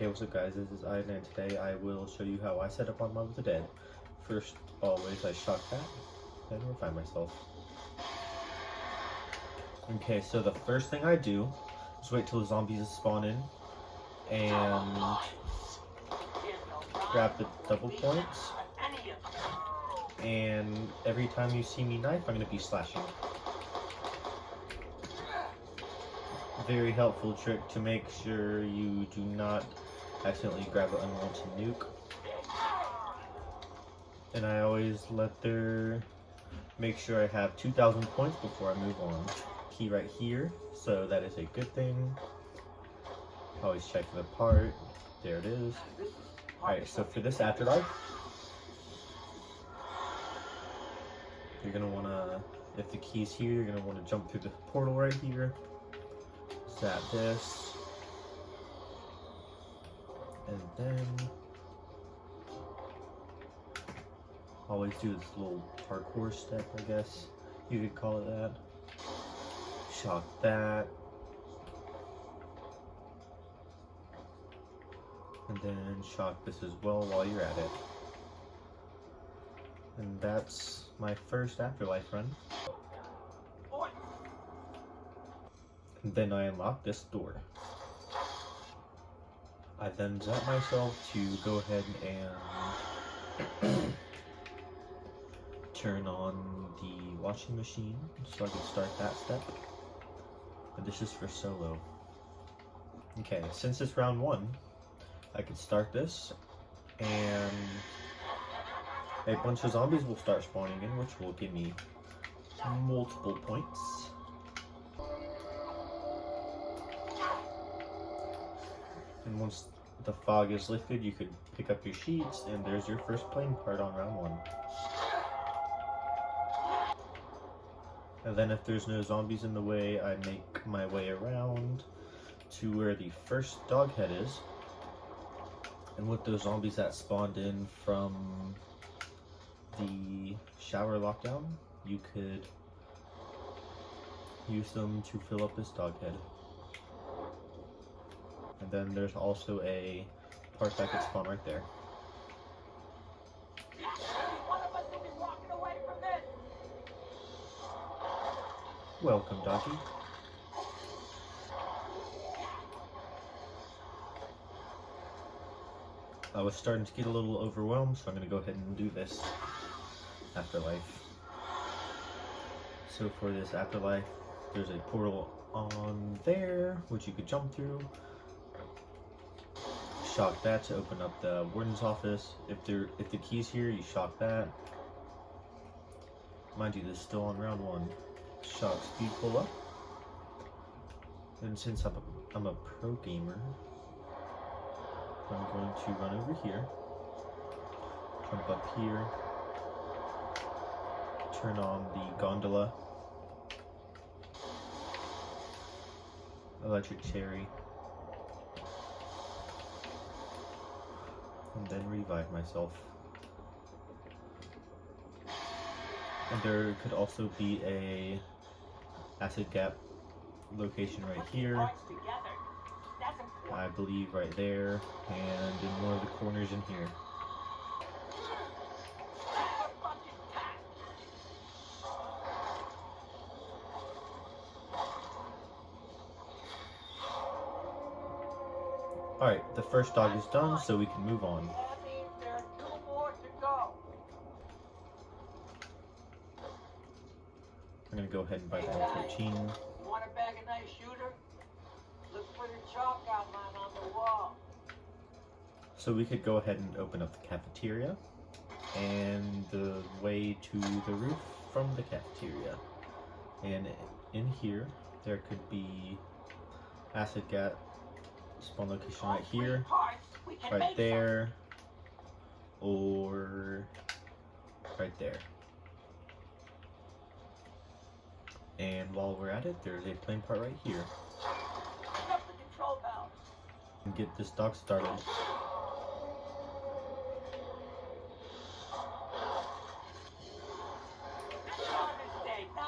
Hey, what's up guys, this is Ivan, and today I will show you how I set up on Mob of the Dead. First, always, I shock that, then refine myself. Okay, so the first thing I do is wait till the zombies spawn in, and grab the double points, and every time you see me knife, I'm going to be slashing. Very helpful trick to make sure you do not accidentally grab an unwanted nuke. And I always make sure I have 2,000 points before I move on. Key right here, so that is a good thing. Always check the part. There it is. Alright, so for this afterlife, you're gonna wanna, if the key's here, you're gonna wanna jump through the portal right here. Zap this. And then always do this little parkour step, I guess you could call it that. Shock that. And then shock this as well while you're at it. And that's my first afterlife run. And then I unlock this door. I then zap myself to go ahead and turn on the washing machine so I can start that step. But this is for solo. Okay, since it's round 1, I can start this, and a bunch of zombies will start spawning in, which will give me multiple points. And once the fog is lifted, you could pick up your sheets, and there's your first playing part on round 1. And then if there's no zombies in the way, I make my way around to where the first dog head is. And with those zombies that spawned in from the shower lockdown, you could use them to fill up this dog head. And then there's also a part that could spawn right there. Welcome, doggy. I was starting to get a little overwhelmed, so I'm going to go ahead and do this afterlife. So for this afterlife, there's a portal on there, which you could jump through. Shock that to open up the warden's office. If the key's here, you shock that. Mind you, this is still on round 1. Shock speed pull up. And since I'm a pro gamer, I'm going to run over here, jump up here, turn on the gondola, electric cherry, and then revive myself. And there could also be a acid gap location right here, I believe right there, and in one of the corners in here. Alright, the first dog is done, so we can move on. I'm going to go ahead and buy the M14. Want a bag of nice shooter? Look for the chalk outline on the wall. So we could go ahead and open up the cafeteria and the way to the roof from the cafeteria. And in here, there could be acid gap spawn location right here, right there, or right there. And while we're at it, there's a playing part right here. And get this dog started.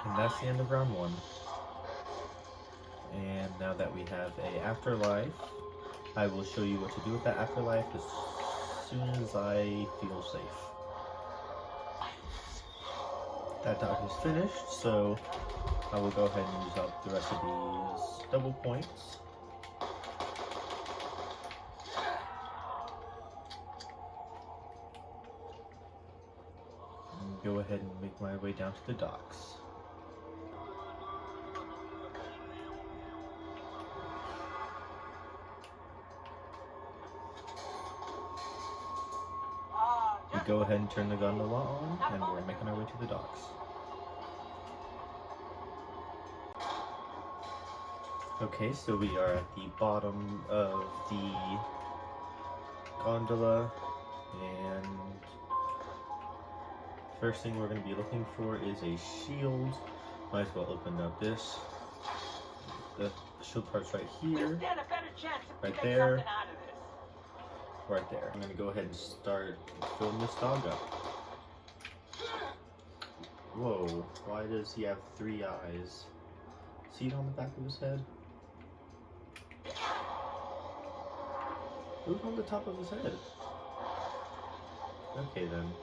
And that's the end of round 1. And now that we have a afterlife, I will show you what to do with that afterlife as soon as I feel safe. That dog is finished, so I will go ahead and use up the rest of these double points. And go ahead and make my way down to the docks. We go ahead and turn the gondola on, and we're making our way to the docks. Okay, so we are at the bottom of the gondola, and first thing we're going to be looking for is a shield. Might as well open up this. The shield part's right here, right there, right there. I'm going to go ahead and start filling this dog up. Whoa, why does he have 3 eyes? See it on the back of his head? Look on the top of his head. Okay then.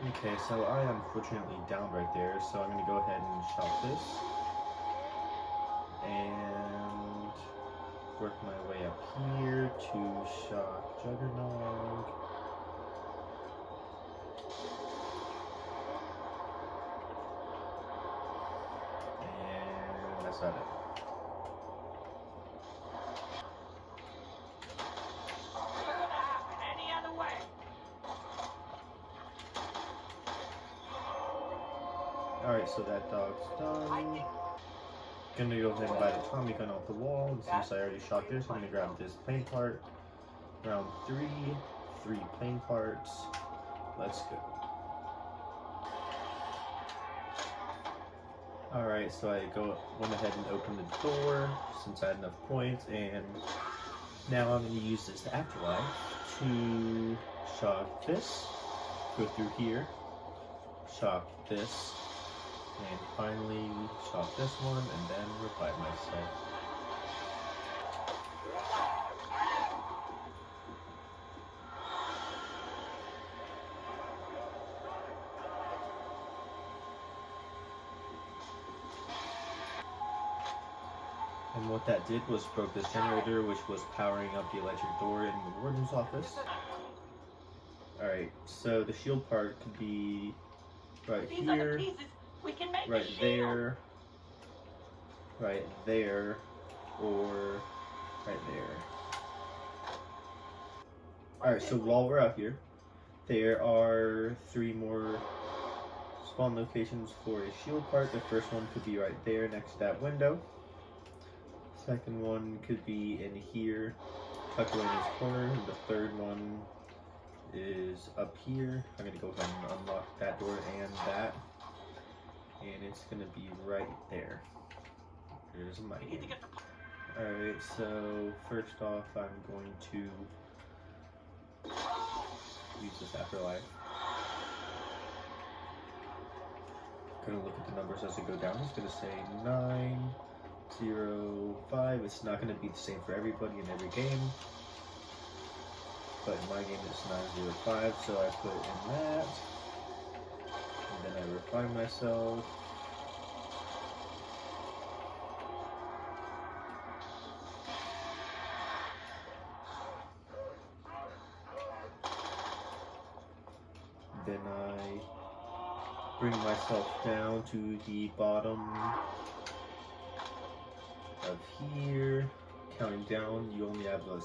Okay, so I am unfortunately down right there, so I'm going to go ahead and shop this. And work my way up here to shock Juggernog. And that's not it. Alright, so that dog's done. Gonna go ahead and buy the Tommy gun off the wall. And since I already shot this, I'm gonna grab this plane part. Round 3, 3 plane parts. Let's go. Alright, so I went ahead and opened the door since I had enough points, and now I'm gonna use this afterlife to shock this, go through here, shock this, and finally shock this one, and then revive myself. And what that did was broke this generator, which was powering up the electric door in the warden's office. Alright, so the shield part could be right here, right there, right there, or right there. Alright, so while we're out here, there are 3 more spawn locations for a shield part. The first one could be right there next to that window. Second one could be in here, tucked away in this corner. And the third one is up here. I'm going to go ahead and unlock that door and that. And it's going to be right there. There's my hand. Alright, so first off, I'm going to use this afterlife. I'm going to look at the numbers as they go down. It's going to say 905. It's not going to be the same for everybody in every game, but in my game it's 905, so I put in that, and then I refine myself. Then I bring myself down to the bottom of here, counting down. You only have a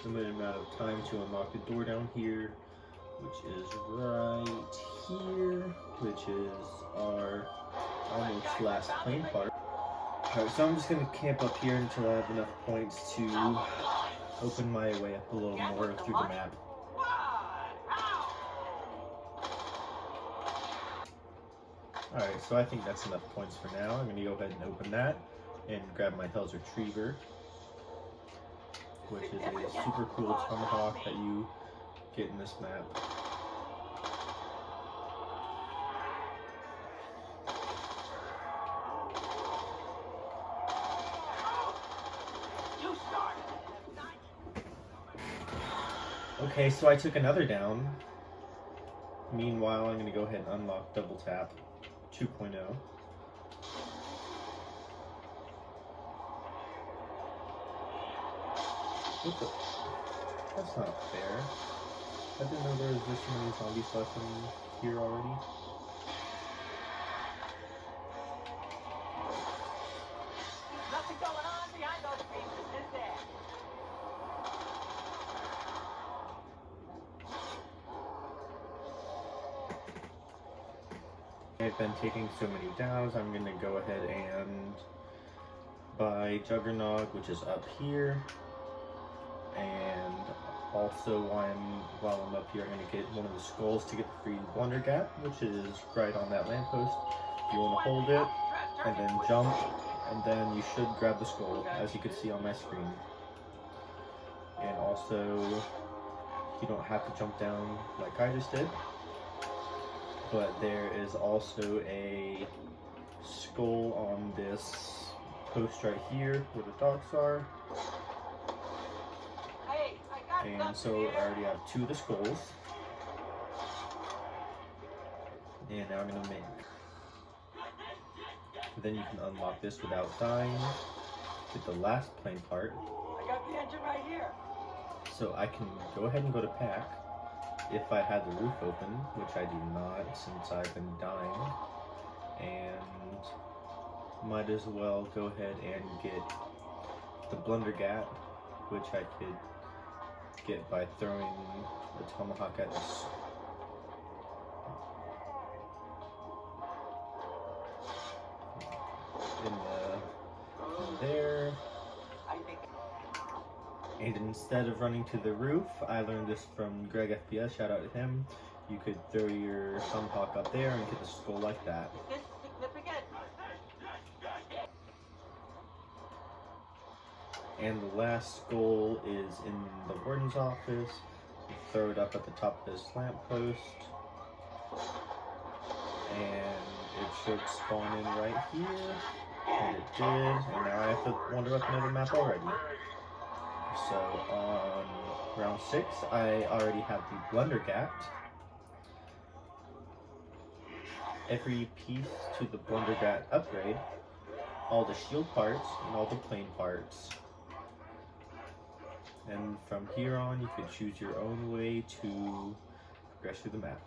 limited amount of time to unlock the door down here, which is right here, which is our almost last plane part. Alright, so I'm just going to camp up here until I have enough points to open my way up a little more through the map. Alright, so I think that's enough points for now. I'm going to go ahead and open that and grab my Hell's Retriever, which is a super cool tomahawk that you get in this map. Okay, so I took another down. Meanwhile, I'm going to go ahead and unlock Double Tap 2.0. What the? That's not fair. I didn't know there was this many zombies left in here already. Nothing going on behind those pieces, is there? I've been taking so many downs, I'm going to go ahead and buy Juggernog, which is up here. And also, while I'm up here, I'm going to get one of the skulls to get the free blundergat, which is right on that lamppost. You want to hold it, and then jump, and then you should grab the skull, as you can see on my screen. And also, you don't have to jump down like I just did, but there is also a skull on this post right here where the dogs are. And so I already have 2 of the skulls. And now I'm going to make. Then you can unlock this without dying. Get the last plane part. I got the engine right here. So I can go ahead and go to pack if I had the roof open, which I do not since I've been dying. And might as well go ahead and get the blundergat, which I could get by throwing the tomahawk at this. There. And instead of running to the roof, I learned this from Greg FPS, shout out to him. You could throw your tomahawk up there and get the skull like that. Is this significant? And the last skull is in the warden's office. You throw it up at the top of this lamppost. And it should spawn in right here. And it did. And now I have to wander up another map already. So on round 6, I already have the blundergat. Every piece to the blundergat upgrade, all the shield parts and all the plane parts. And from here on, you can choose your own way to progress through the map.